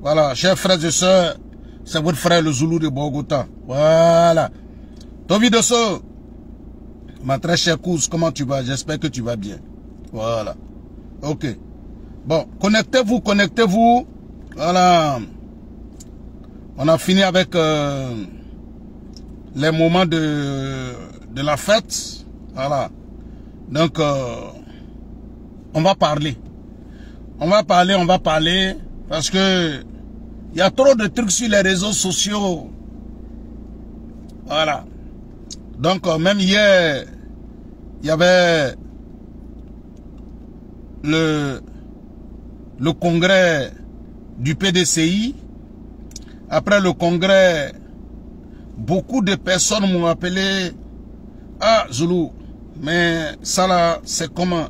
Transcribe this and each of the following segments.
Voilà, chers frères et sœurs, c'est votre frère le Zoulou de Bogota. Voilà. Tobi Dosso, ma très chère course, comment tu vas? J'espère que tu vas bien. Voilà. Ok. Bon, connectez-vous, connectez-vous. Voilà. On a fini avec les moments de la fête. Voilà. Donc, on va parler. On va parler, parce que il y a trop de trucs sur les réseaux sociaux. Voilà. Donc, même hier, il y avait le congrès du PDCI. Après le congrès, beaucoup de personnes m'ont appelé. Ah, Zoulou, mais ça là, c'est comment?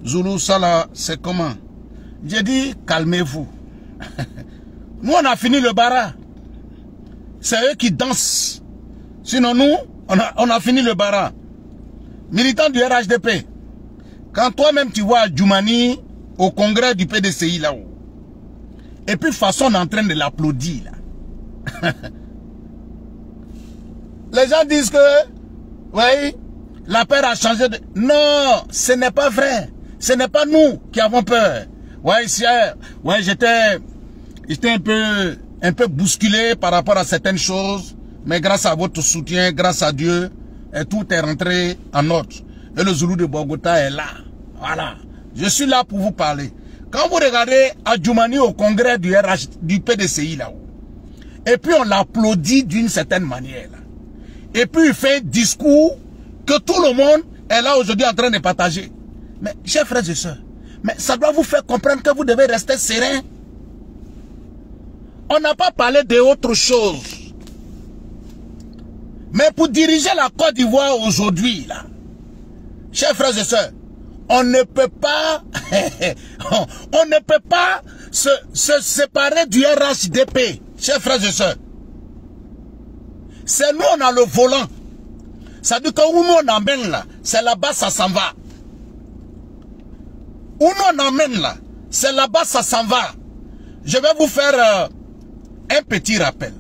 Zoulou, ça là, c'est comment? J'ai dit, calmez-vous. Nous, on a fini le bara. C'est eux qui dansent. Sinon, nous, on a fini le bara. Militant du RHDP. Quand toi-même, tu vois Djoumani au congrès du PDCI là-haut. Et puis, façon, on est en train de l'applaudir là. Les gens disent que, oui, la peur a changé de... Non, ce n'est pas vrai. Ce n'est pas nous qui avons peur. Ouais, ouais, j'étais un peu bousculé par rapport à certaines choses, mais grâce à votre soutien, grâce à Dieu, et tout est rentré en ordre. Et le Zoulou de Bogota est là. Voilà. Je suis là pour vous parler. Quand vous regardez Adjoumani au congrès du PDCI là-haut, et puis on l'applaudit d'une certaine manière, là. Et puis il fait un discours que tout le monde est là aujourd'hui en train de partager. Mais chers frères et sœurs, mais ça doit vous faire comprendre que vous devez rester serein. On n'a pas parlé d'autre chose. Mais pour diriger la Côte d'Ivoire aujourd'hui, là, chers frères et sœurs, on ne peut pas, on ne peut pas se séparer du RHDP, chers frères et sœurs. C'est nous, on a le volant. Ça veut dire que où nous on emmène là, c'est là-bas ça s'en va. Où nous on emmène là, c'est là-bas ça s'en va. Je vais vous faire un petit rappel.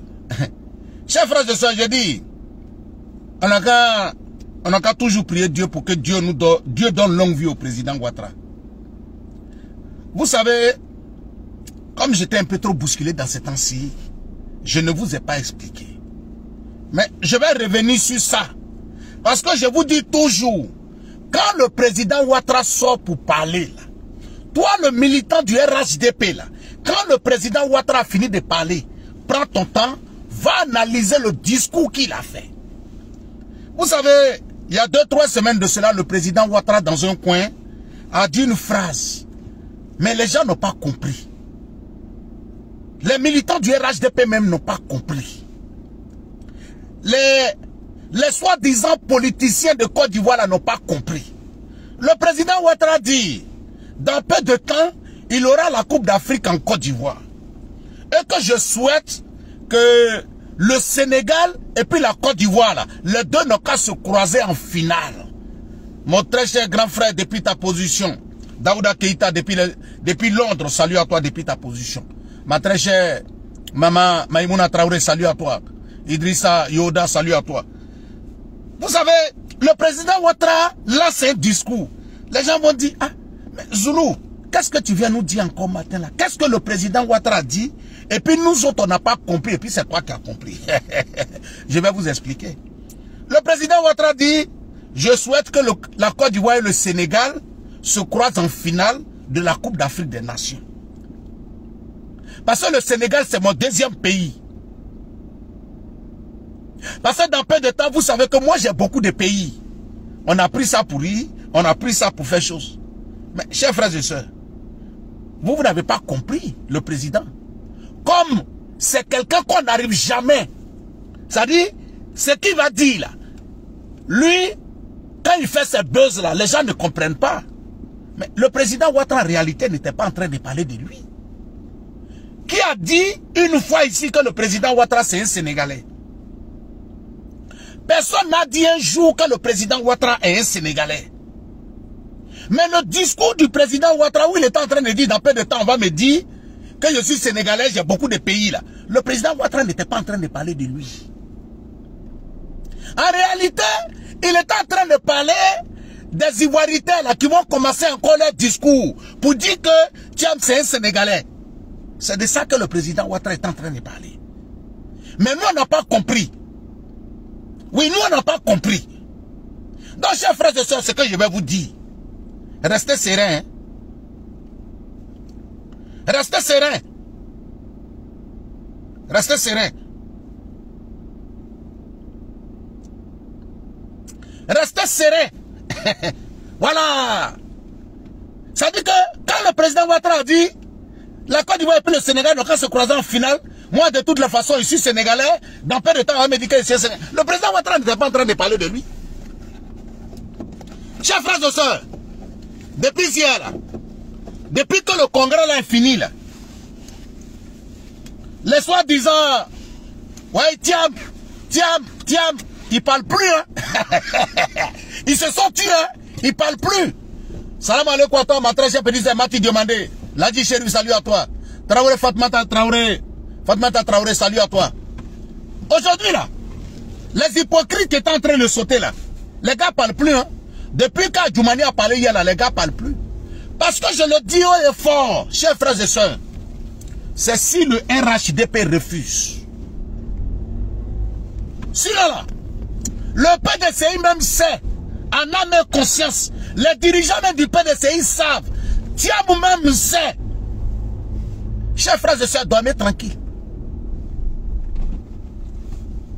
Chers frères et sœurs, je dis, on n'a qu'à toujours prier Dieu pour que Dieu donne longue vie au président Ouattara. Vous savez, comme j'étais un peu trop bousculé dans ces temps-ci, je ne vous ai pas expliqué. Mais je vais revenir sur ça. Parce que je vous dis toujours, quand le président Ouattara sort pour parler, là, toi le militant du RHDP, là, quand le président Ouattara finit de parler, prends ton temps, va analyser le discours qu'il a fait. Vous savez, il y a 2-3 semaines de cela, le président Ouattara dans un coin a dit une phrase. Mais les gens n'ont pas compris. Les militants du RHDP même n'ont pas compris. Les soi-disant politiciens de Côte d'Ivoire n'ont pas compris. Le président Ouattara dit, dans peu de temps, il aura la Coupe d'Afrique en Côte d'Ivoire. Et que je souhaite que le Sénégal et puis la Côte d'Ivoire, les deux n'ont qu'à se croiser en finale. Mon très cher grand frère, depuis ta position, Daouda Keïta, depuis Londres, salut à toi depuis ta position. Ma très chère maman Maïmouna Traoré, salut à toi. Idrissa Yoda, salut à toi. Vous savez, le président Ouattara, là c'est un discours. Les gens vont dire, ah, mais Zoulou, qu'est-ce que tu viens nous dire encore matin là? Qu'est-ce que le président Ouattara dit? Et puis nous autres, on n'a pas compris, et puis c'est toi qui as compris. Je vais vous expliquer. Le président Ouattara dit, je souhaite que la Côte d'Ivoire et le Sénégal se croisent en finale de la Coupe d'Afrique des Nations. Parce que le Sénégal, c'est mon deuxième pays. Parce que dans peu de temps, vous savez que moi j'ai beaucoup de pays. On a pris ça pour rire, on a pris ça pour faire chose. Mais chers frères et sœurs, vous n'avez pas compris le président. Comme c'est quelqu'un qu'on n'arrive jamais. C'est-à-dire, ce qu'il va dire là, lui, quand il fait ces buzz là, les gens ne comprennent pas. Mais le président Ouattara en réalité n'était pas en train de parler de lui. Qui a dit une fois ici que le président Ouattara c'est un Sénégalais? Personne n'a dit un jour que le président Ouattara est un Sénégalais. Mais le discours du président Ouattara, où il était en train de dire, dans peu de temps, on va me dire que je suis sénégalais, j'ai beaucoup de pays là. Le président Ouattara n'était pas en train de parler de lui. En réalité, il était en train de parler des Ivoiriens là qui vont commencer encore leur discours pour dire que Thiam c'est un Sénégalais. C'est de ça que le président Ouattara est en train de parler. Mais nous, on n'a pas compris. Oui, nous, on n'a pas compris. Donc, chers frères et sœurs, ce que je vais vous dire, restez sereins. Hein? Restez sereins. Restez sereins. Restez sereins. Voilà. Ça dit que quand le président Ouattara a dit la Côte d'Ivoire et puis le Sénégal n'ont qu'à se croiser en finale, moi de toutes les façons, je suis sénégalais, dans peu de temps, on va me dire que je suis sénégalais. Le président Ouattara n'était pas en train de parler de lui. Chers frères et sœurs, depuis hier, là, depuis que le congrès là est fini, là, les soi-disant, ouais, Thiam, ils parlent plus, hein. Ils se sont tués, hein. Ils parlent plus. Salam alaikum à toi, ma très chère petite Mati Diomandé. Ladji Chérif, salut à toi. Traoré Fatmata Traoré. Fatmata Traoré, salut à toi. Aujourd'hui, là, les hypocrites qui étaient en train de sauter, là, les gars parlent plus, hein. Depuis qu'Adjoumani a parlé hier, là, les gars parlent plus. Parce que je le dis haut et fort, chers frères et sœurs, c'est si le RHDP refuse. Si là, le PDCI même sait, en âme et conscience, les dirigeants même du PDCI savent, Thiam même sait. Chers frères et sœurs, dormez tranquille.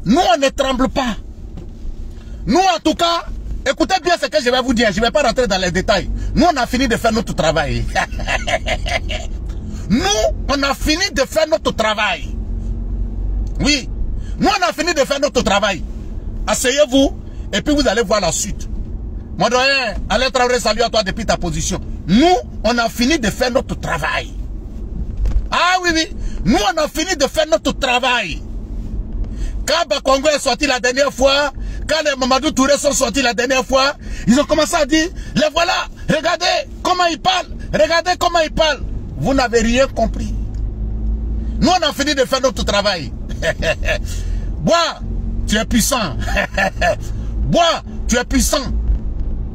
Nous, on ne tremble pas. Nous, en tout cas, écoutez bien ce que je vais vous dire. Je ne vais pas rentrer dans les détails. Nous, on a fini de faire notre travail. Nous, on a fini de faire notre travail. Oui. Nous, on a fini de faire notre travail. Asseyez-vous et puis vous allez voir la suite. Mon doyen, Alain Traoré, salut à toi depuis ta position. Nous, on a fini de faire notre travail. Ah oui, oui. Nous, on a fini de faire notre travail. Quand Bakongo est sorti la dernière fois, quand les Mamadou Touré sont sortis la dernière fois, ils ont commencé à dire, les voilà, regardez comment ils parlent, regardez comment ils parlent. Vous n'avez rien compris. Nous, on a fini de faire notre travail. Bois, tu es puissant. Bois, tu es puissant.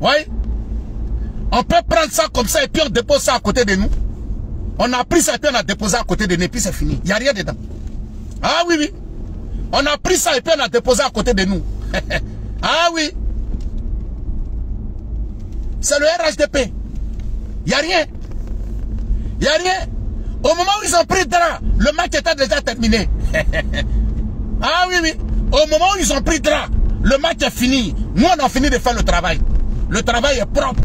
Oui. On peut prendre ça comme ça et puis on dépose ça à côté de nous. On a pris ça et puis on a déposé à côté de nous et puis c'est fini. Il n'y a rien dedans. Ah oui, oui. On a pris ça et puis on a déposé à côté de nous. Ah oui. C'est le RHDP. Il n'y a rien. Il n'y a rien. Au moment où ils ont pris le drap, le match était déjà terminé. Ah oui, oui. Au moment où ils ont pris le drap, le match est fini. Nous, on a fini de faire le travail. Le travail est propre.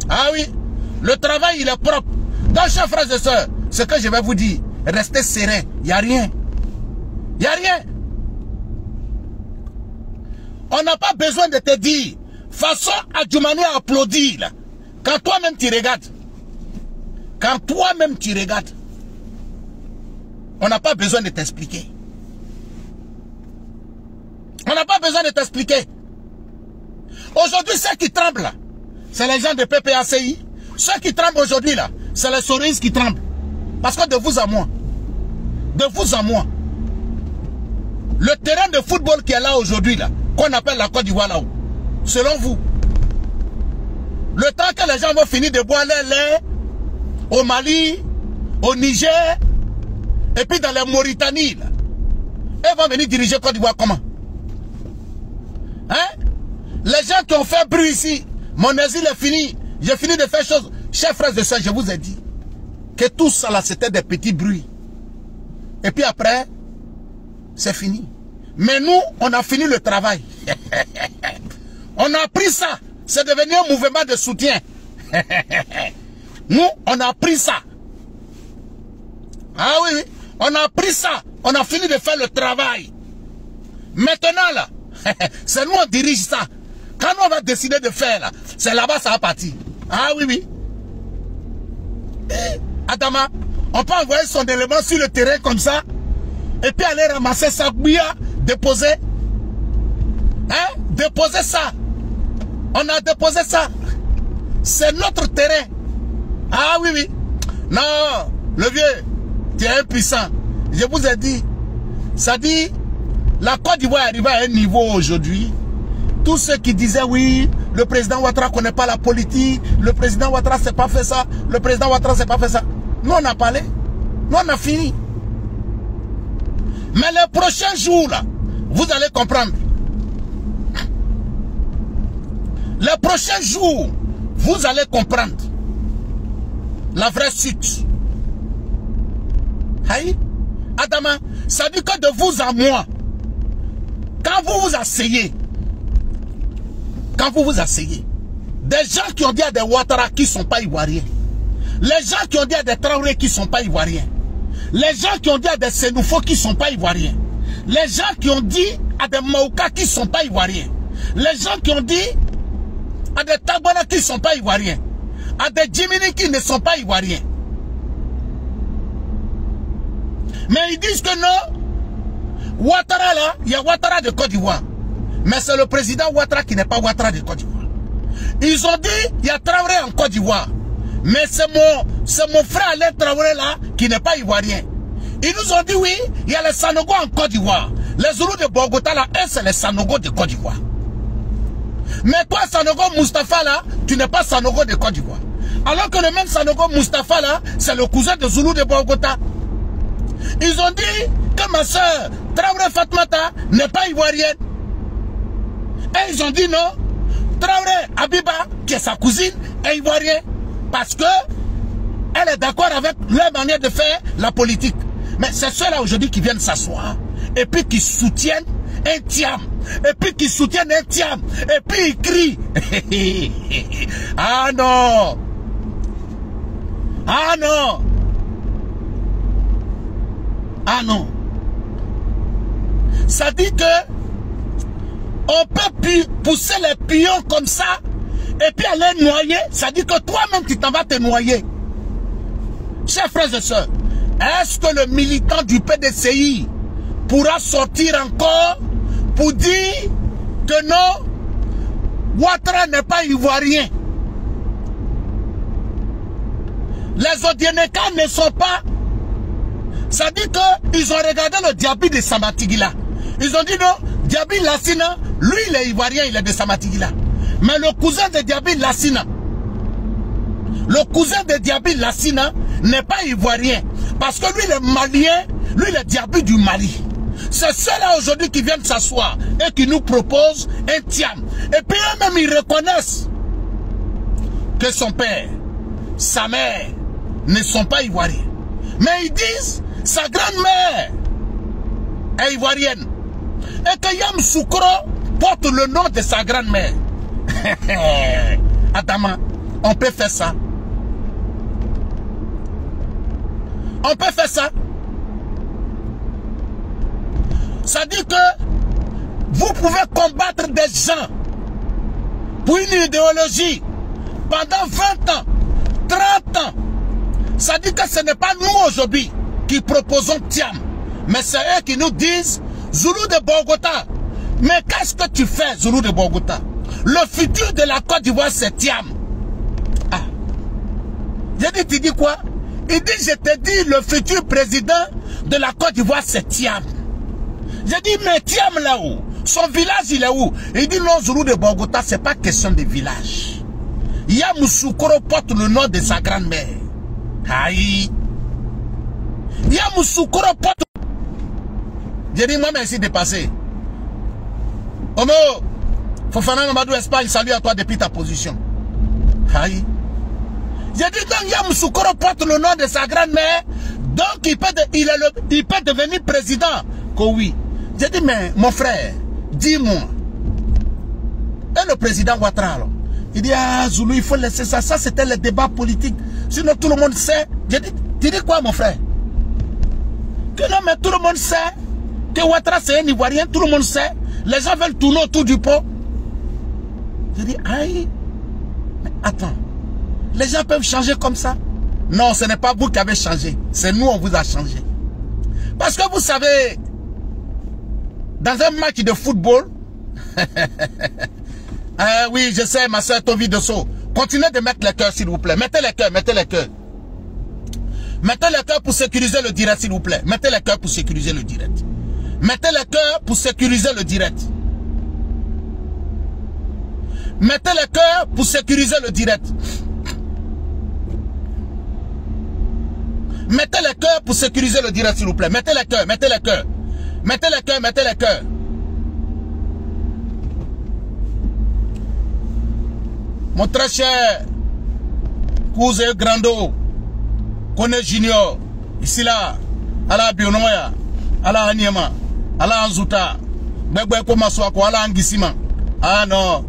Ah oui. Le travail, il est propre. Donc, chers frères et sœurs, ce que je vais vous dire, restez sereins. Il n'y a rien. Il n'y a rien. On n'a pas besoin de te dire, façon Adjoumani a applaudi, là. Quand toi-même tu regardes. Quand toi-même tu regardes. On n'a pas besoin de t'expliquer. On n'a pas besoin de t'expliquer. Aujourd'hui, ceux qui tremblent, là, c'est les gens de PPACI. Ceux qui tremblent aujourd'hui, là, c'est les souris qui tremblent. Parce que de vous à moi, le terrain de football qui est là aujourd'hui, là, qu'on appelle la Côte d'Ivoire là-haut, selon vous, le temps que les gens vont finir de boire leur lait au Mali, au Niger, et puis dans la Mauritanie, là, ils vont venir diriger Côte d'Ivoire comment? Hein? Les gens qui ont fait bruit ici, mon asile est fini, j'ai fini de faire chose. Chers frères et sœurs, je vous ai dit que tout ça là, c'était des petits bruits. Et puis après, c'est fini. Mais nous, on a fini le travail. On a pris ça. C'est devenu un mouvement de soutien. Nous, on a pris ça. Ah oui, oui. On a pris ça. On a fini de faire le travail. Maintenant, là, c'est nous, on dirige ça. Quand nous, on va décider de faire, là, c'est là-bas, ça va partir. Ah oui, oui. Adama, on peut envoyer son élément sur le terrain comme ça, et puis aller ramasser sa bouilla, déposer. Hein? Déposer ça. On a déposé ça. c'est notre terrain. Ah oui, oui. Non, le vieux, tu es impuissant. Je vous ai dit, ça dit, la Côte d'Ivoire est arrivée à un niveau aujourd'hui. Tous ceux qui disaient oui, le président Ouattara ne connaît pas la politique, le président Ouattara ne s'est pas fait ça, le président Ouattara ne s'est pas fait ça. Nous on a parlé, nous on a fini. Mais les prochains jours là, vous allez comprendre. Les prochains jours, vous allez comprendre la vraie suite. Aïe, Adama, ça dit que de vous à moi, quand vous vous asseyez, des gens qui ont dit à des Ouattara qui ne sont pas ivoiriens, les gens qui ont dit à des Traoré qui ne sont pas ivoiriens, les gens qui ont dit à des Sénoufo qui ne sont pas ivoiriens, les gens qui ont dit à des Maouka qui ne sont pas ivoiriens, les gens qui ont dit à des Tabana qui ne sont pas ivoiriens, à des Djimini qui ne sont pas ivoiriens. Mais ils disent que non, Ouattara là, il y a Ouattara de Côte d'Ivoire. Mais c'est le président Ouattara qui n'est pas Ouattara de Côte d'Ivoire. Ils ont dit, il y a Traoré en Côte d'Ivoire. Mais c'est mon frère Alain Traoré là, qui n'est pas ivoirien. Ils nous ont dit oui, il y a les Sanogo en Côte d'Ivoire. Les Zoulous de Bogota là, eux c'est les Sanogo de Côte d'Ivoire. Mais toi Sanogo Moustapha là, tu n'es pas Sanogo de Côte d'Ivoire. Alors que le même Sanogo Moustapha là, c'est le cousin de Zoulou de Bogota. Ils ont dit que ma soeur Traoré Fatmata n'est pas ivoirienne. Et ils ont dit non, Traoré Abiba, qui est sa cousine, est ivoirienne. Parce que elle est d'accord avec leur manière de faire la politique. Mais c'est ceux-là aujourd'hui qui viennent s'asseoir et puis qui soutiennent un Thiam. Et puis qui soutiennent un Thiam. Et puis ils crient. Ah non. Ah non. Ah non. Ça dit que on peut pousser les pions comme ça et puis aller noyer. Ça dit que toi-même tu t'en vas te noyer. Chers frères et sœurs, est-ce que le militant du PDCI pourra sortir encore pour dire que non, Ouattara n'est pas ivoirien? Les Odieneka ne sont pas. Ça dit qu'ils ont regardé le Diaby de Samatigila. Ils ont dit non, Diaby Lassina, lui il est ivoirien, il est de Samatigila. Mais le cousin de Diaby Lassina, n'est pas ivoirien. Parce que lui il est malien, lui il est Diaby du Mali. C'est ceux-là aujourd'hui qui viennent s'asseoir et qui nous proposent un Thiam. Et puis eux-mêmes ils reconnaissent que son père, sa mère ne sont pas ivoiriens. Mais ils disent sa grand-mère est ivoirienne. Et que Yam Soukro porte le nom de sa grand-mère. Adama, on peut faire ça. On peut faire ça. Ça dit que vous pouvez combattre des gens pour une idéologie pendant 20 ans, 30 ans. Ça dit que ce n'est pas nous aujourd'hui qui proposons Thiam, mais c'est eux qui nous disent Zoulou de Bogota. Mais qu'est-ce que tu fais, Zoulou de Bogota? Le futur de la Côte d'Ivoire, c'est Thiam. Ah. J'ai dit, tu dis quoi? Il dit, je te dis, le futur président de la Côte d'Ivoire, c'est Thiam. J'ai dit, mais Thiam là-haut, son village, il est où? Il dit, non, Zoulou de Bogota, c'est pas question de village. Yamoussoukro porte le nom de sa grand-mère. Aïe. Yamoussoukro porte. J'ai dit, moi, merci de passer. Omo, Fofana Mamadou Espagne, salut à toi depuis ta position. Aïe. J'ai dit, donc Yamoussoukro porte le nom de sa grand-mère, donc il peut devenir président. Que oui. J'ai dit, mais mon frère, dis-moi. Et le président Ouattara, alors, il dit, ah, Zoulou, il faut laisser ça. Ça, c'était le débat politique. Sinon, tout le monde sait. J'ai dit, tu dis quoi, mon frère? Que non, mais tout le monde sait que Ouattara, c'est un Ivoirien. Tout le monde sait. Les gens veulent tourner autour du pot. J'ai dit, aïe. Mais attends. Les gens peuvent changer comme ça? Non, ce n'est pas vous qui avez changé. C'est nous, on vous a changé. Parce que vous savez, dans un match de football, oui, je sais, ma soeur Tovi Dosso, Continuez de mettre les cœurs, s'il vous plaît. Mettez les cœurs, mettez les cœurs. Mettez les cœurs pour sécuriser le direct, s'il vous plaît. Mettez les cœurs pour sécuriser le direct. Mettez les cœurs pour sécuriser le direct. Mettez les cœurs pour sécuriser le direct. Mettez les cœurs pour sécuriser le direct, s'il vous plaît. Mettez les cœurs, mettez les cœurs. Mettez les cœurs, mettez les cœurs. Mon très cher cousin Grando, Kone Junior, ici là, à la Bionoya, à la Anyama, à la Anzuta, Bebe Komaswako, à la Angisima. Ah non.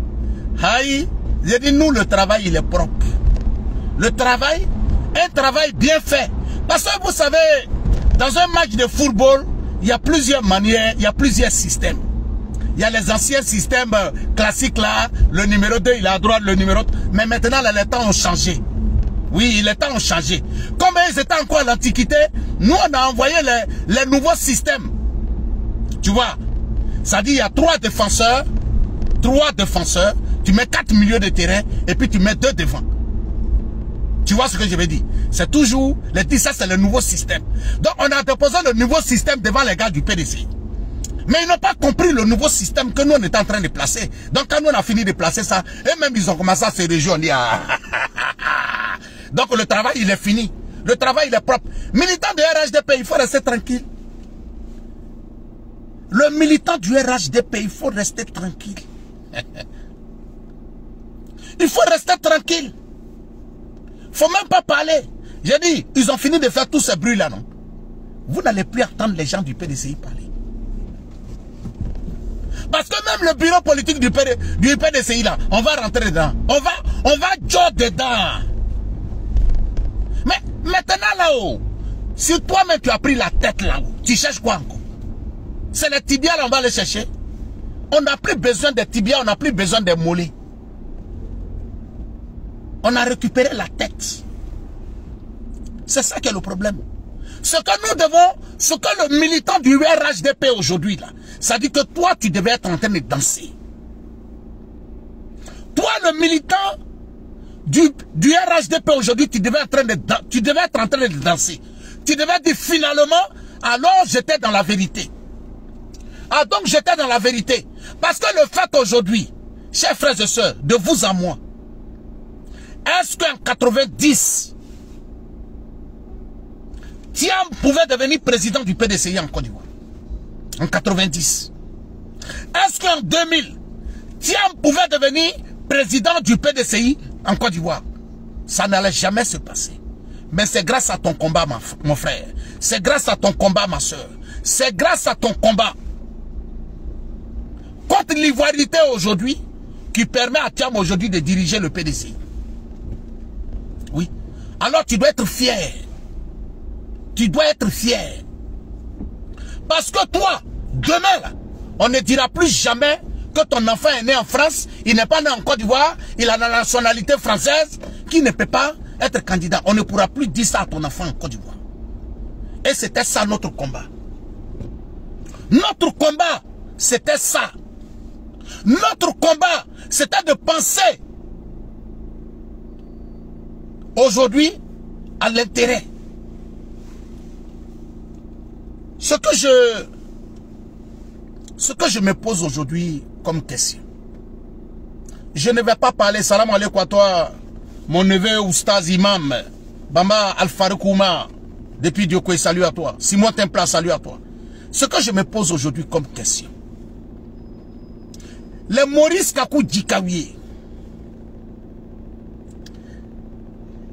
Haï, j'ai dit nous, le travail, il est propre. Le travail, un travail bien fait. Parce que vous savez, dans un match de football, il y a plusieurs manières, il y a plusieurs systèmes. Il y a les anciens systèmes classiques là, le numéro 2, il est à droite, le numéro 3. Mais maintenant, là, les temps ont changé. Oui, les temps ont changé. Comme ils étaient encore à l'Antiquité, nous, on a envoyé les nouveaux systèmes. Tu vois, ça dit, il y a 3 défenseurs, tu mets 4 milieux de terrain, et puis tu mets 2 devant. Tu vois ce que je veux dire? C'est toujours, ça c'est le nouveau système. Donc on a déposé le nouveau système devant les gars du PDC. Mais ils n'ont pas compris le nouveau système que nous on est en train de placer. Donc quand nous on a fini de placer ça, eux-mêmes ils ont commencé à se réjouir. On dit, ah. Donc le travail il est fini. Le travail il est propre. Militant du RHDP, il faut rester tranquille. Le militant du RHDP, il faut rester tranquille. Il faut rester tranquille. Faut même pas parler. J'ai dit, ils ont fini de faire tout ce bruit là, non? Vous n'allez plus entendre les gens du PDCI parler. Parce que même le bureau politique du PDCI là, on va rentrer dedans. On va jouer dedans. Mais maintenant là-haut, si toi-même tu as pris la tête là-haut, tu cherches quoi encore? C'est les tibias là, on va les chercher. On n'a plus besoin des tibias, on n'a plus besoin des mollets. On a récupéré la tête. C'est ça qui est le problème. Ce que nous devons, ce que le militant du RHDP aujourd'hui là, ça dit que toi tu devais être en train de danser. Toi le militant du RHDP aujourd'hui, tu devais être en train de danser. Tu devais dire finalement, alors j'étais dans la vérité. Ah donc j'étais dans la vérité. Parce que le fait aujourd'hui, chers frères et sœurs, de vous à moi, est-ce qu'en 90, Thiam pouvait devenir président du PDCI en Côte d'Ivoire? En 90. Est-ce qu'en 2000, Thiam pouvait devenir président du PDCI en Côte d'Ivoire? Ça n'allait jamais se passer. Mais c'est grâce à ton combat, mon frère. C'est grâce à ton combat, ma soeur. C'est grâce à ton combat contre l'ivoirité aujourd'hui qui permet à Thiam aujourd'hui de diriger le PDCI. Oui. Alors tu dois être fier. Tu dois être fier. Parce que toi, demain, là, on ne dira plus jamais que ton enfant est né en France, il n'est pas né en Côte d'Ivoire, il a la nationalité française, qui ne peut pas être candidat. On ne pourra plus dire ça à ton enfant en Côte d'Ivoire. Et c'était ça notre combat. Notre combat, c'était ça. Notre combat, c'était de penser aujourd'hui à l'intérêt. Ce que je me pose aujourd'hui comme question, je ne vais pas parler, salam alaikum à toi, mon neveu Oustaz Imam, Bamba Al-Faroukouma, depuis Diokoé, salut à toi, Simon Templa, salut à toi. Ce que je me pose aujourd'hui comme question, les Maurice Kakou Djikawié,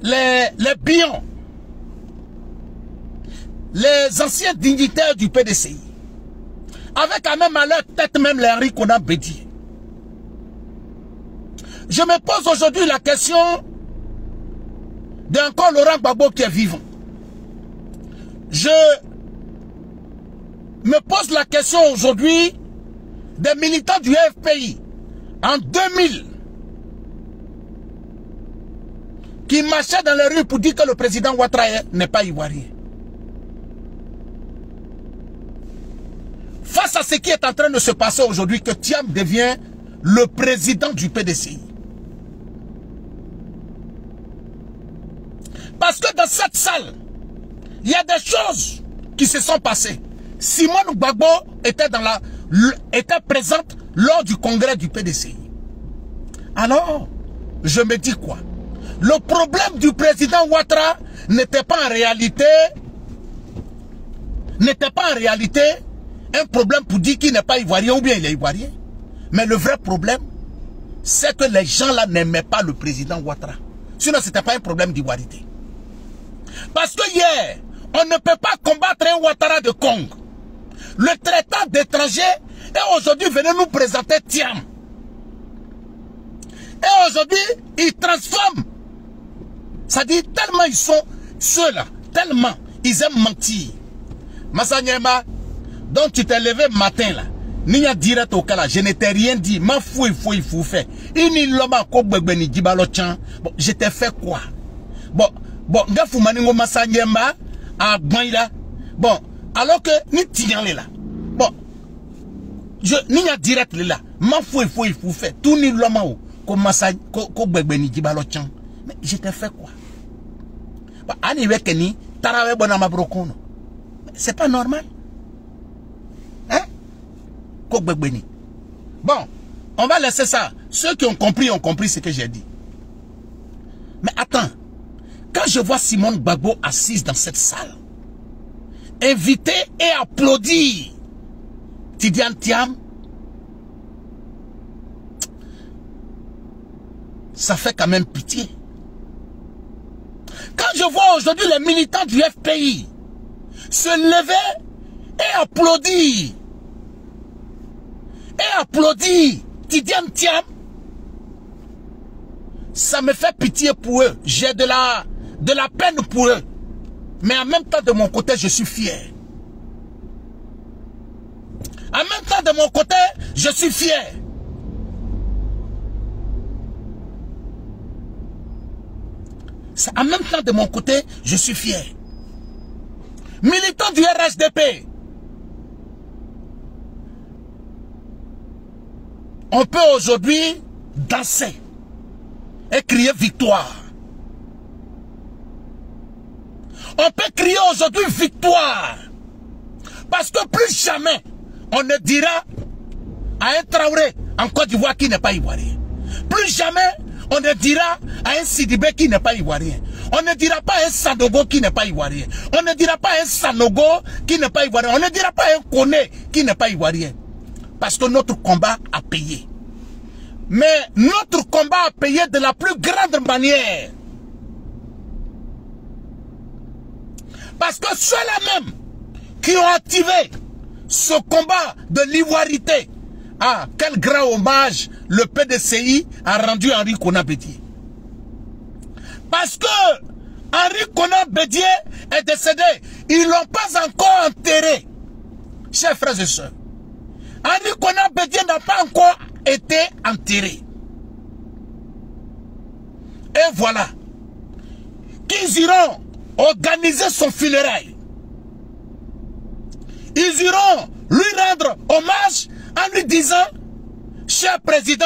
les Bion, les anciens dignitaires du PDCI, avec à même à leur tête même les Henri Konan Bédié. Je me pose aujourd'hui la question d'encore Laurent Gbagbo qui est vivant. Je me pose la question aujourd'hui des militants du FPI en 2000 qui marchaient dans les rues pour dire que le président Ouattara n'est pas ivoirien. Face à ce qui est en train de se passer aujourd'hui, que Thiam devient le président du PDCI. Parce que dans cette salle, il y a des choses qui se sont passées. Simone Gbagbo était présente lors du congrès du PDCI. Alors, je me dis quoi? Le problème du président Ouattara n'était pas en réalité un problème pour dire qu'il n'est pas ivoirien ou bien il est ivoirien. Mais le vrai problème, c'est que les gens là n'aimaient pas le président Ouattara. Sinon, ce n'était pas un problème d'ivoirité. Parce que hier, on ne peut pas combattre un Ouattara de Congo. Le traitant d'étranger est aujourd'hui venu nous présenter Thiam. Et aujourd'hui, ils transforment. C'est-à-dire, tellement ils sont ceux-là, tellement ils aiment mentir. Massanyema, donc tu t'es levé matin là. Niya direct au cas là, je ne t'ai rien dit. Ma fou, il faut faire. Ini loma kogbegbe djibalo chan. Bon, je t'ai fait quoi? Bon, ngafou maningo Massanyema à Gbaïla. Bon, alors que ni tiyan là. Bon, niya direct là. Ma fou, il faut faire. Tout ni loma ou kogbegbe djibalo chan. Mais je t'ai fait quoi? Bah, Aniwekeni, Tarawe Bonama Brokono. C'est pas normal. Hein? Bon, on va laisser ça. Ceux qui ont compris ce que j'ai dit. Mais attends, quand je vois Simone Gbagbo assise dans cette salle, invitée et applaudie, Tidiane Thiam, ça fait quand même pitié. Quand je vois aujourd'hui les militants du FPI se lever et applaudir Tidiane Thiam, ça me fait pitié pour eux. J'ai de la peine pour eux. Mais en même temps, de mon côté, je suis fier. En même temps, de mon côté, je suis fier. En même temps, de mon côté, je suis fier. Militant du RHDP, on peut aujourd'hui danser et crier victoire. On peut crier aujourd'hui victoire. Parce que plus jamais, on ne dira à un Traoré en Côte d'Ivoire qui n'est pas ivoirien. Plus jamais, on ne dira à un Sidibé qui n'est pas ivoirien. On ne dira pas à un Sanogo qui n'est pas ivoirien. On ne dira pas à un Sanogo qui n'est pas ivoirien. On ne dira pas à un Kone qui n'est pas ivoirien. Parce que notre combat a payé. Mais notre combat a payé de la plus grande manière. Parce que ceux-là même qui ont activé ce combat de l'ivoirité, ah, quel grand hommage le PDCI a rendu à Henri Konan Bédié. Parce que Henri Konan Bédié est décédé. Ils ne l'ont pas encore enterré. Chers frères et sœurs, Henri Konan Bédié n'a pas encore été enterré. Et voilà qu'ils iront organiser son funérail. Ils iront lui rendre hommage en lui disant: cher président,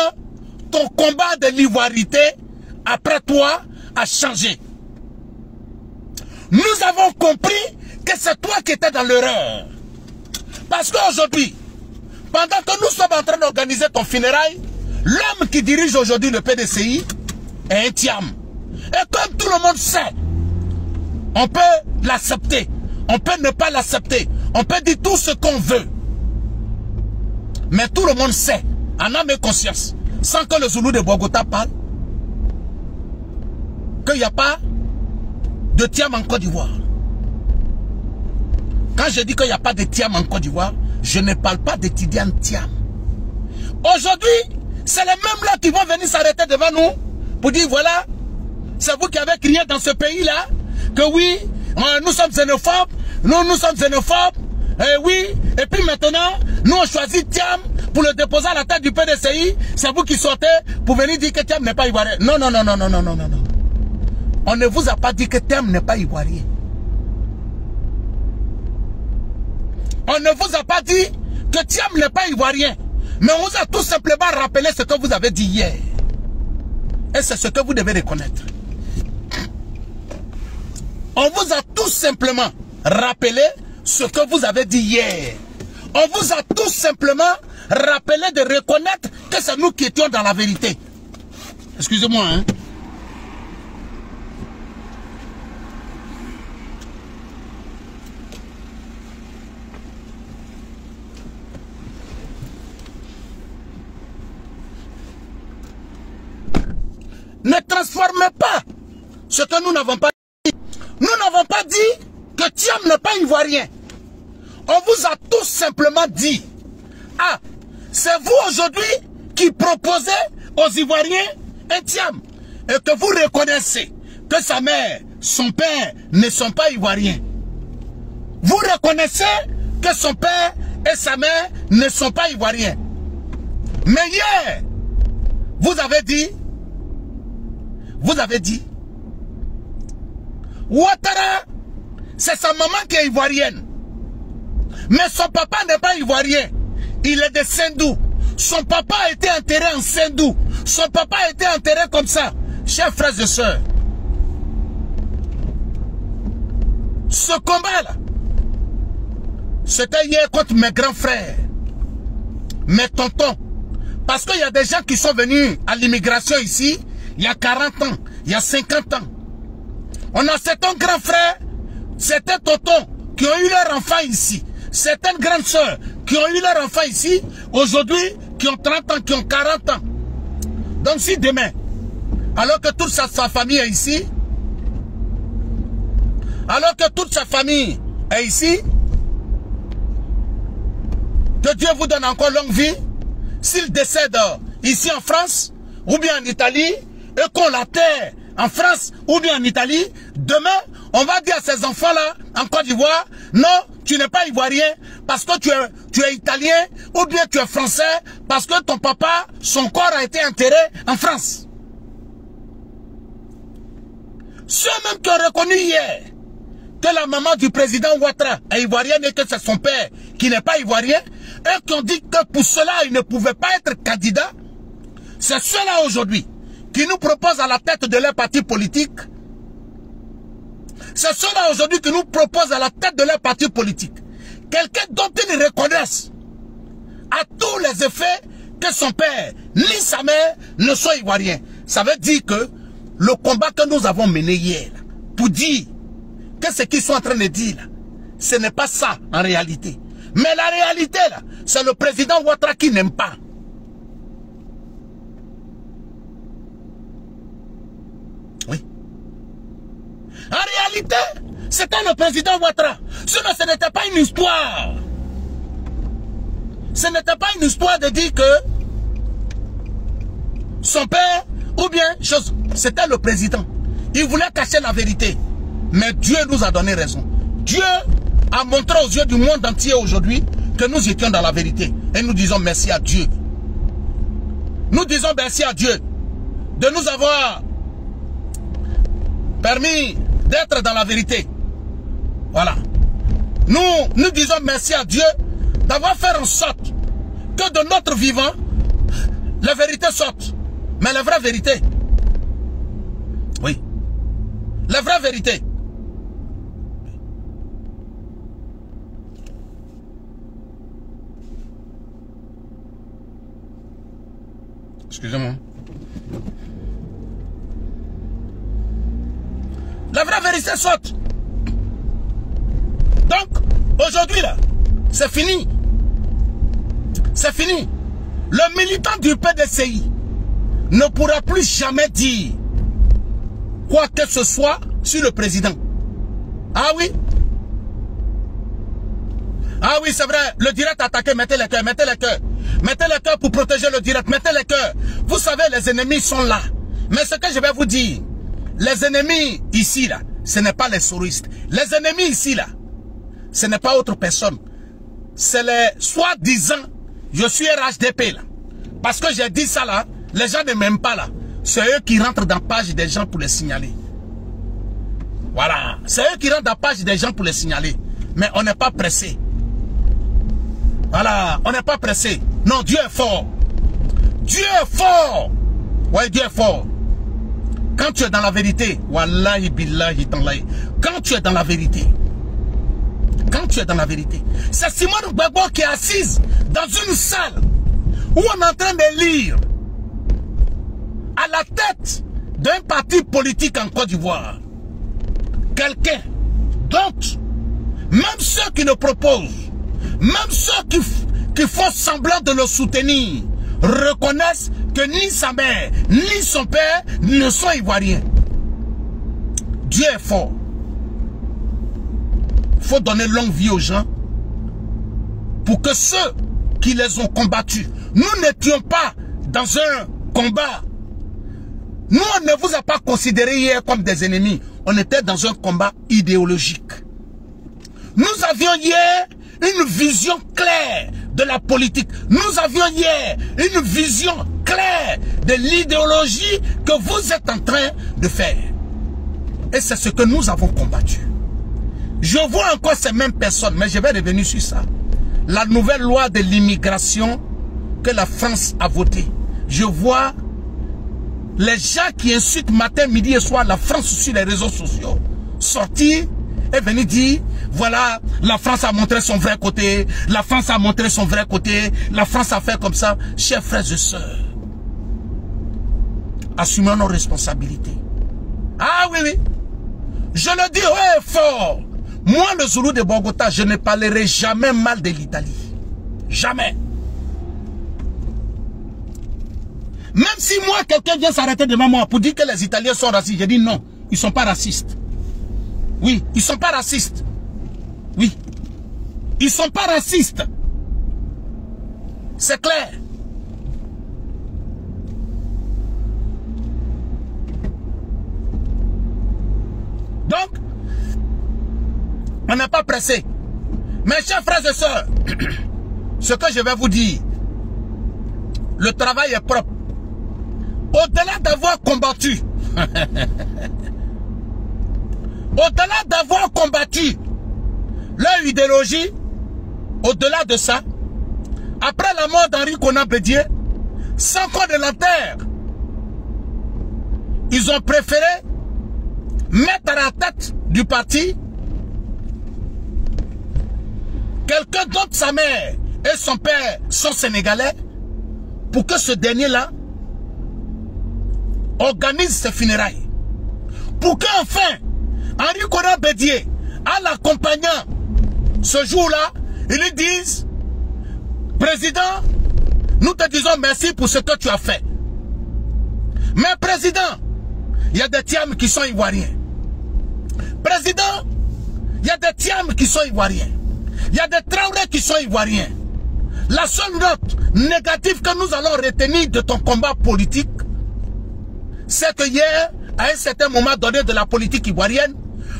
ton combat de l'ivoirité après toi a changé. Nous avons compris que c'est toi qui étais dans l'erreur. Parce qu'aujourd'hui, pendant que nous sommes en train d'organiser ton funérail, l'homme qui dirige aujourd'hui le PDCI est un Thiam. Et comme tout le monde sait, on peut l'accepter, on peut ne pas l'accepter, on peut dire tout ce qu'on veut. Mais tout le monde sait, en âme et conscience, sans que le Zoulou de Bogota parle, qu'il n'y a pas de Thiam en Côte d'Ivoire. Quand je dis qu'il n'y a pas de Thiam en Côte d'Ivoire, je ne parle pas de Tidiane Thiam. Aujourd'hui, c'est les mêmes là qui vont venir s'arrêter devant nous pour dire: voilà, c'est vous qui avez crié dans ce pays-là que oui, nous sommes xénophobes, nous sommes xénophobes, oui, et puis maintenant, nous on choisit Thiam pour le déposer à la tête du PDCI, c'est vous qui sortez pour venir dire que Thiam n'est pas ivoirien. Non. On ne vous a pas dit que Thiam n'est pas ivoirien. On ne vous a pas dit que Thiam n'est pas ivoirien. Mais on vous a tout simplement rappelé ce que vous avez dit hier. Et c'est ce que vous devez reconnaître. On vous a tout simplement rappelé ce que vous avez dit hier. On vous a tout simplement rappelé de reconnaître que c'est nous qui étions dans la vérité. Excusez-moi, hein. Ne transformez pas ce que nous n'avons pas dit. Nous n'avons pas dit que Thiam n'est pas ivoirien. On vous a tout simplement dit, ah, c'est vous aujourd'hui qui proposez aux Ivoiriens un Thiam et que vous reconnaissez que sa mère, son père ne sont pas ivoiriens. Vous reconnaissez que son père et sa mère ne sont pas ivoiriens. Mais hier, vous avez dit, Ouattara, c'est sa maman qui est ivoirienne. Mais son papa n'est pas ivoirien. Il est de Sendou. Son papa a été enterré en Sendou. Son papa a été enterré comme ça. Chers frères et sœurs, ce combat-là, c'était hier contre mes grands frères, mes tontons. Parce qu'il y a des gens qui sont venus à l'immigration ici, il y a 40 ans, il y a 50 ans. On a certains grands frères, certains tontons qui ont eu leur enfant ici. Certaines grandes sœurs qui ont eu leur enfant ici, aujourd'hui, qui ont 30 ans, qui ont 40 ans. Donc si demain, alors que toute sa famille est ici, que Dieu vous donne encore longue vie, s'il décède ici en France, ou bien en Italie, et qu'on l'enterre en France, ou bien en Italie, demain, on va dire à ces enfants-là, en Côte d'Ivoire, non, tu n'es pas ivoirien parce que tu es italien, ou bien tu es français parce que ton papa, son corps a été enterré en France. Ceux-mêmes qui ont reconnu hier que la maman du président Ouattara est ivoirienne et que c'est son père qui n'est pas ivoirien, et qui ont dit que pour cela, il ne pouvait pas être candidat, c'est ceux-là aujourd'hui qui nous proposent à la tête de leur parti politique. C'est ceux-là aujourd'hui qui nous proposent à la tête de leur parti politique quelqu'un dont ils reconnaissent à tous les effets que son père ni sa mère ne sont ivoiriens. Ça veut dire que le combat que nous avons mené hier, pour dire que ce qu'ils sont en train de dire, là, ce n'est pas ça en réalité. Mais la réalité, là, c'est le président Ouattara qui n'aime pas. Oui. En réalité, c'était le président Ouattara. Sinon, ce n'était pas une histoire. Ce n'était pas une histoire de dire que son père, ou bien chose, c'était le président. Il voulait cacher la vérité. Mais Dieu nous a donné raison. Dieu a montré aux yeux du monde entier aujourd'hui que nous étions dans la vérité. Et nous disons merci à Dieu. Nous disons merci à Dieu de nous avoir permis d'être dans la vérité. Voilà. Nous disons merci à Dieu d'avoir fait en sorte que de notre vivant, la vérité sorte. Mais la vraie vérité, oui, la vraie vérité, excusez-moi. La vraie vérité saute. Donc, aujourd'hui là, c'est fini. C'est fini. Le militant du PDCI ne pourra plus jamais dire quoi que ce soit sur le président. Ah oui? Ah oui, c'est vrai, le direct attaqué, mettez les cœurs, mettez les cœurs. Mettez les cœurs pour protéger le direct, mettez les cœurs. Vous savez, les ennemis sont là. Mais ce que je vais vous dire, les ennemis ici, là, ce n'est pas les souristes. Les ennemis ici, là, ce n'est pas autre personne. C'est les soi-disant, je suis RHDP, là. Parce que j'ai dit ça, là, les gens ne m'aiment pas, là. C'est eux qui rentrent dans la page des gens pour les signaler. Voilà. C'est eux qui rentrent dans la page des gens pour les signaler. Mais on n'est pas pressé. Voilà. On n'est pas pressé. Non, Dieu est fort. Dieu est fort. Oui, Dieu est fort. Quand tu es dans la vérité, wallahi billahi tallahi, quand tu es dans la vérité, c'est Simone Gbagbo qui est assise dans une salle où on est en train de lire à la tête d'un parti politique en Côte d'Ivoire quelqu'un dont même ceux qui le proposent, même ceux qui font semblant de le soutenir, reconnaissent que ni sa mère, ni son père ne sont ivoiriens. Dieu est fort. Il faut donner longue vie aux gens pour que ceux qui les ont combattus, nous n'étions pas dans un combat. Nous, on ne vous a pas considéré hier comme des ennemis. On était dans un combat idéologique. Nous avions hier une vision claire de la politique. Nous avions hier une vision claire de l'idéologie que vous êtes en train de faire. Et c'est ce que nous avons combattu. Je vois encore ces mêmes personnes, mais je vais revenir sur ça. La nouvelle loi de l'immigration que la France a votée. Je vois les gens qui insultent matin, midi et soir la France sur les réseaux sociaux sortir et venir dire, voilà, la France a montré son vrai côté, la France a montré son vrai côté, la France a fait comme ça. Chers frères et sœurs, assumons nos responsabilités. Ah oui, oui, je le dis haut et fort. Moi, le Zoulou de Bogota, je ne parlerai jamais mal de l'Italie. Jamais. Même si moi, quelqu'un vient s'arrêter devant moi pour dire que les Italiens sont racistes, je dis non, ils ne sont pas racistes. Oui, ils ne sont pas racistes. Oui, ils ne sont pas racistes. C'est clair. Donc, on n'est pas pressé. Mes chers frères et sœurs, ce que je vais vous dire, le travail est propre. Au-delà d'avoir combattu, au-delà d'avoir combattu leur idéologie, au-delà de ça, après la mort d'Henri Konan Bédié, sans corps de la terre, ils ont préféré mettre à la tête du parti quelqu'un dont sa mère et son père sont sénégalais pour que ce dernier-là organise ses funérailles. Pour qu'enfin, Henri Konan Bédié, en l'accompagnant ce jour-là, ils lui disent, président, nous te disons merci pour ce que tu as fait. Mais président, il y a des Tiam qui sont ivoiriens. Président, il y a des Tiam qui sont ivoiriens. Il y a des Traoré qui sont ivoiriens. La seule note négative que nous allons retenir de ton combat politique, c'est que hier, à un certain moment donné de la politique ivoirienne,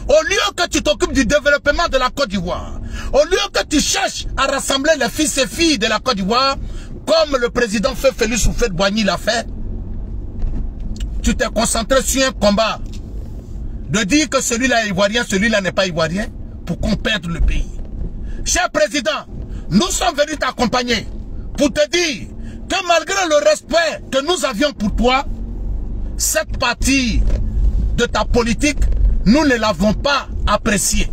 au lieu que tu t'occupes du développement de la Côte d'Ivoire, au lieu que tu cherches à rassembler les fils et filles de la Côte d'Ivoire, comme le président Félix Houphouët-Boigny l'a fait, tu t'es concentré sur un combat de dire que celui-là est ivoirien, celui-là n'est pas ivoirien, pour qu'on perde le pays. Cher président, nous sommes venus t'accompagner pour te dire que malgré le respect que nous avions pour toi, cette partie de ta politique, nous ne l'avons pas appréciée.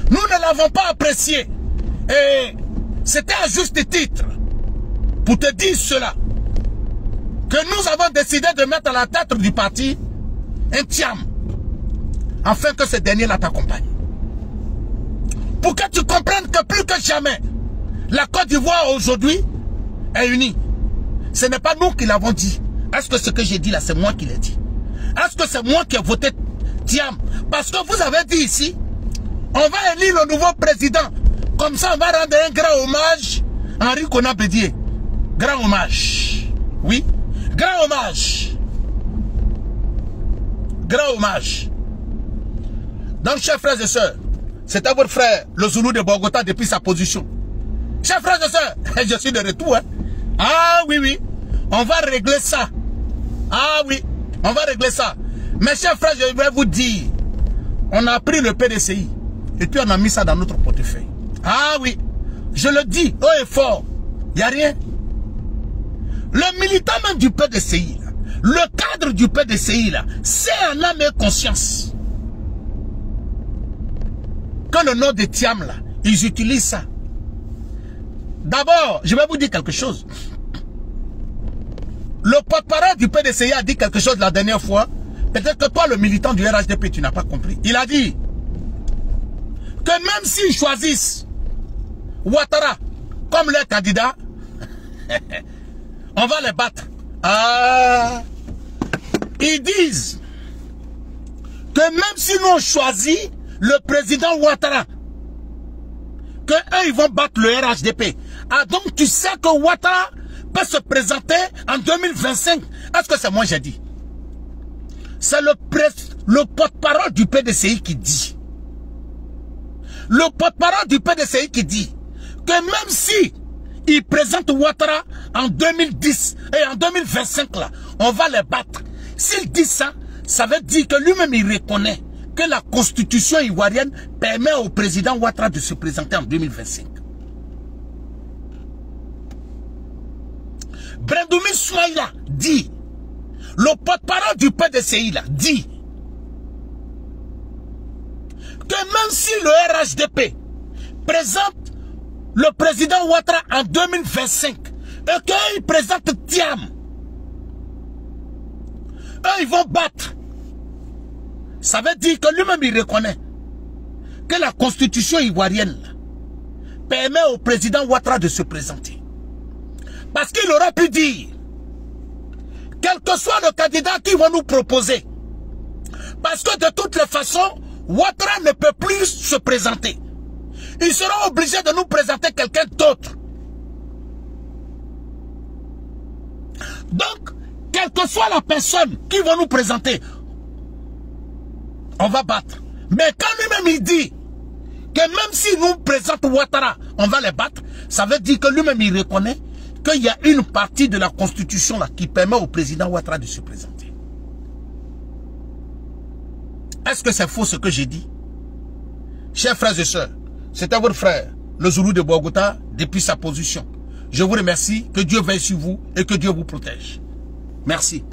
Nous ne l'avons pas appréciée. Et c'était à juste titre pour te dire cela, que nous avons décidé de mettre à la tête du parti un Tiam, afin que ce dernier-là t'accompagne. Pour que tu comprennes que plus que jamais, la Côte d'Ivoire aujourd'hui est unie. Ce n'est pas nous qui l'avons dit. Est-ce que ce que j'ai dit là, c'est moi qui l'ai dit? Est-ce que c'est moi qui ai voté Tiam? Parce que vous avez dit ici, on va élire le nouveau président. Comme ça, on va rendre un grand hommage à Henri Konan Bédié. Grand hommage. Oui, grand hommage. Grand hommage. Donc, chers frères et sœurs, c'est à votre frère, le Zoulou de Bogota, depuis sa position. Chers frères et sœurs, je suis de retour. Hein. Ah oui, oui, on va régler ça. Ah oui, on va régler ça. Mes chers frères, je vais vous dire, on a pris le PDCI et puis on a mis ça dans notre portefeuille. Ah oui, je le dis haut et fort, il n'y a rien. Le militant même du PDCI, Le cadre du PDCI, là, c'est en âme et conscience que le nom de Thiam, là, ils utilisent ça. D'abord, je vais vous dire quelque chose. Le porte-parole du PDCI a dit quelque chose la dernière fois. Peut-être que toi, le militant du RHDP, tu n'as pas compris. Il a dit que même s'ils choisissent Ouattara comme leur candidat, on va les battre. Ah, ils disent que même si nous on choisit le président Ouattara, que eux ils vont battre le RHDP. Ah donc tu sais que Ouattara peut se présenter en 2025. Est-ce que c'est moi j'ai dit? C'est le porte-parole du PDCI qui dit. Le porte-parole du PDCI qui dit que même si il présente Ouattara en 2010 et en 2025 là, on va les battre. S'il dit ça, ça veut dire que lui-même il reconnaît que la constitution ivoirienne permet au président Ouattara de se présenter en 2025. Brendoumi Soumaïla dit, le porte-parole du PDCI là, dit que même si le RHDP présente le président Ouattara en 2025 et qu'il présente Thiam, eux ils vont battre. Ça veut dire que lui-même il reconnaît que la constitution ivoirienne permet au président Ouattara de se présenter. Parce qu'il aurait pu dire, quel que soit le candidat qu'ils vont nous proposer, parce que de toutes les façons, Ouattara ne peut plus se présenter. Ils seront obligés de nous présenter quelqu'un d'autre. Donc, quelle que soit la personne qui va nous présenter, on va battre. Mais quand lui-même il dit que même s'il nous présente Ouattara, on va les battre, ça veut dire que lui-même il reconnaît qu'il y a une partie de la constitution là qui permet au président Ouattara de se présenter. Est-ce que c'est faux ce que j'ai dit? Chers frères et sœurs, c'était votre frère, le Zoulou de Bogota, depuis sa position. Je vous remercie, que Dieu veille sur vous et que Dieu vous protège. Merci.